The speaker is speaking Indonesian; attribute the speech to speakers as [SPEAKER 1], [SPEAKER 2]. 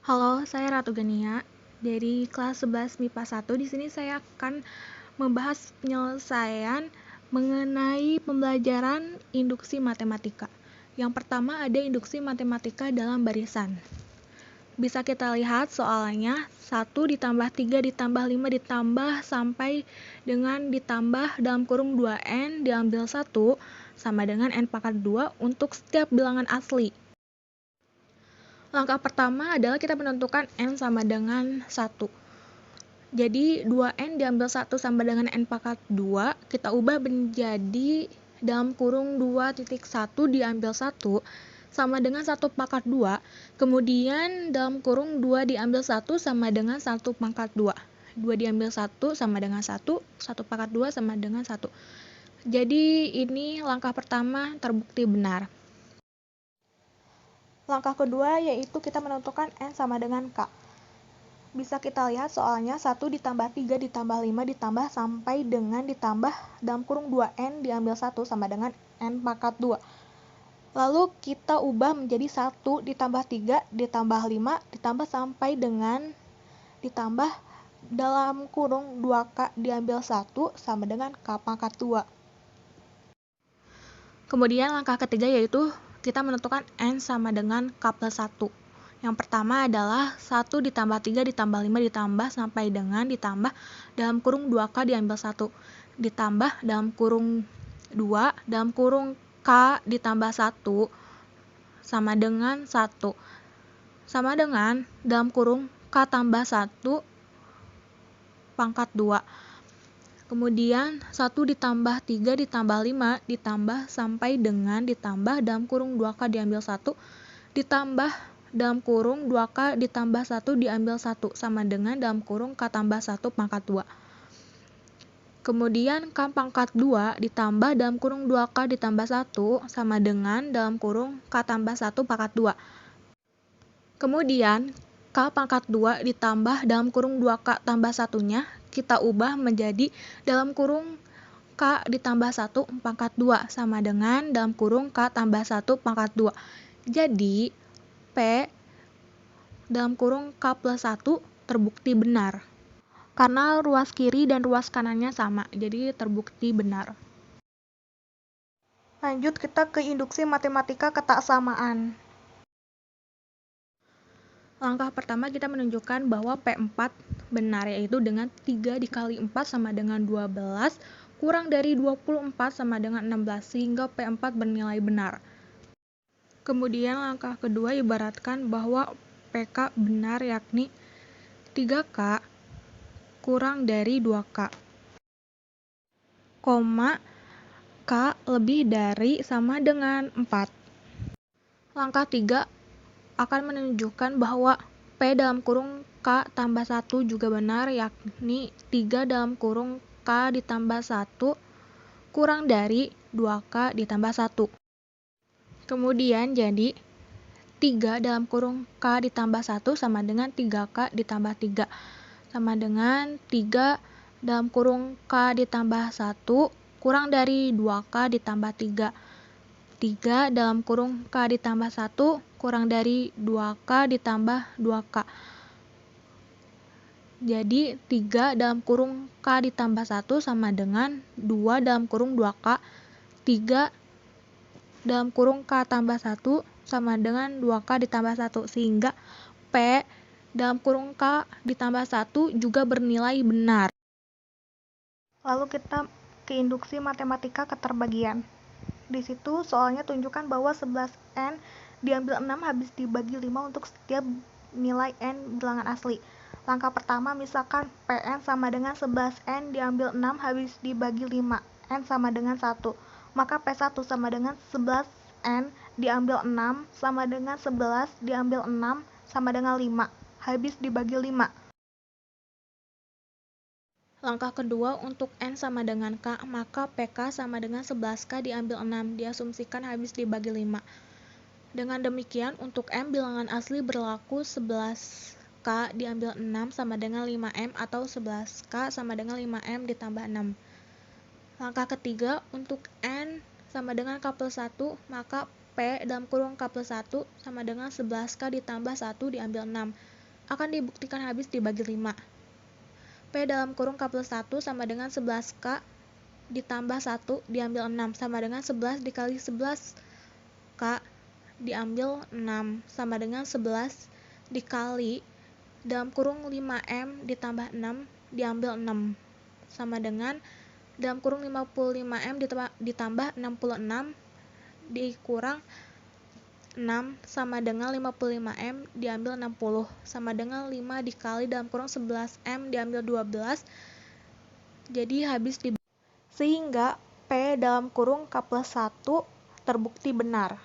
[SPEAKER 1] Halo, saya Ratu Genia dari kelas 11 MIPA 1. Di sini saya akan membahas penyelesaian mengenai pembelajaran induksi matematika. Yang pertama ada induksi matematika dalam barisan. Bisa kita lihat soalnya 1 ditambah 3 ditambah 5 ditambah sampai dengan ditambah dalam kurung 2N diambil 1 sama dengan N pangkat 2 untuk setiap bilangan asli. Langkah pertama adalah kita menentukan N sama dengan 1. Jadi 2N diambil 1 sama dengan N pangkat 2, kita ubah menjadi dalam kurung 2.1 diambil 1 sama dengan 1 pangkat 2, kemudian dalam kurung 2 diambil 1 sama dengan 1 pangkat 2. 2 diambil 1 sama dengan 1, 1 pangkat 2 sama dengan 1. Jadi ini langkah pertama terbukti benar. Langkah kedua yaitu kita menentukan N sama dengan K. Bisa kita lihat soalnya 1 ditambah 3 ditambah 5 ditambah sampai dengan ditambah dalam kurung 2N diambil 1 sama dengan N pangkat 2. Lalu kita ubah menjadi 1 ditambah 3 ditambah 5 ditambah sampai dengan ditambah dalam kurung 2K diambil 1 sama dengan K pangkat 2. Kemudian langkah ketiga yaitu kita menentukan N sama dengan K plus 1. Yang pertama adalah 1 ditambah 3 ditambah 5 ditambah sampai dengan ditambah dalam kurung 2K diambil 1. Ditambah dalam kurung 2 dalam kurung K ditambah 1 sama dengan 1. Sama dengan dalam kurung K tambah 1 pangkat 2. Kemudian 1 ditambah 3 ditambah 5 ditambah sampai dengan ditambah dalam kurung 2K diambil 1 ditambah dalam kurung 2K ditambah 1 diambil 1 sama dengan dalam kurung K tambah 1 pangkat 2. Kemudian K pangkat 2 ditambah dalam kurung 2K ditambah 1 sama dengan dalam kurung K tambah 1 pangkat 2. Kemudian K pangkat 2 ditambah dalam kurung 2K tambah 1-nya kita ubah menjadi dalam kurung K ditambah 1 pangkat 2 sama dengan dalam kurung K tambah 1 pangkat 2. Jadi P dalam kurung K plus 1 terbukti benar. Karena ruas kiri dan ruas kanannya sama, jadi terbukti benar. Lanjut kita ke induksi matematika ketaksamaan. Langkah pertama kita menunjukkan bahwa P4 benar, yaitu dengan 3 dikali 4 sama dengan 12 kurang dari 24 sama dengan 16 sehingga P4 bernilai benar. Kemudian langkah kedua ibaratkan bahwa PK benar, yakni 3K kurang dari 2K, K lebih dari sama dengan 4. Langkah 3 akan menunjukkan bahwa P dalam kurung K tambah 1 juga benar, yakni 3 dalam kurung K ditambah 1 kurang dari 2K ditambah 1. Kemudian jadi 3 dalam kurung K ditambah 1 sama dengan 3K ditambah 3. Sama dengan 3 dalam kurung K ditambah 1 kurang dari 2K ditambah 3. 3 dalam kurung K ditambah 1 kurang dari 2K ditambah 2K. Jadi 3 dalam kurung K ditambah 1 sama dengan 2 dalam kurung 2K. 3 dalam kurung K tambah 1 sama dengan 2K ditambah 1. Sehingga P dalam kurung K ditambah 1 juga bernilai benar. Lalu kita ke induksi matematika keterbagian. Di situ soalnya tunjukkan bahwa 11N diambil 6 habis dibagi 5 untuk setiap nilai N bilangan asli. Langkah pertama misalkan Pn sama dengan 11N diambil 6 habis dibagi 5, N sama dengan 1. Maka P1 sama dengan 11N diambil 6 sama dengan 11 diambil 6 sama dengan 5, habis dibagi 5. Langkah kedua untuk N sama dengan K, maka PK sama dengan 11K diambil 6, diasumsikan habis dibagi 5. Dengan demikian untuk M bilangan asli berlaku 11K diambil 6 sama dengan 5M atau 11K sama dengan 5M ditambah 6. Langkah ketiga untuk N sama dengan K plus 1, maka P dalam kurung K plus 1 sama dengan 11K ditambah 1 diambil 6. Akan dibuktikan habis dibagi 5. P dalam kurung K plus 1 sama dengan 11K ditambah 1 diambil 6 sama dengan 11 dikali 11K diambil 6 sama dengan 11 dikali dalam kurung 5M ditambah 6 diambil 6 sama dengan dalam kurung 55M ditambah 66 dikurang 6 sama dengan 55M diambil 60 sama dengan 5 dikali dalam kurung 11M diambil 12. Jadi habis sehingga P dalam kurung K plus 1 terbukti benar.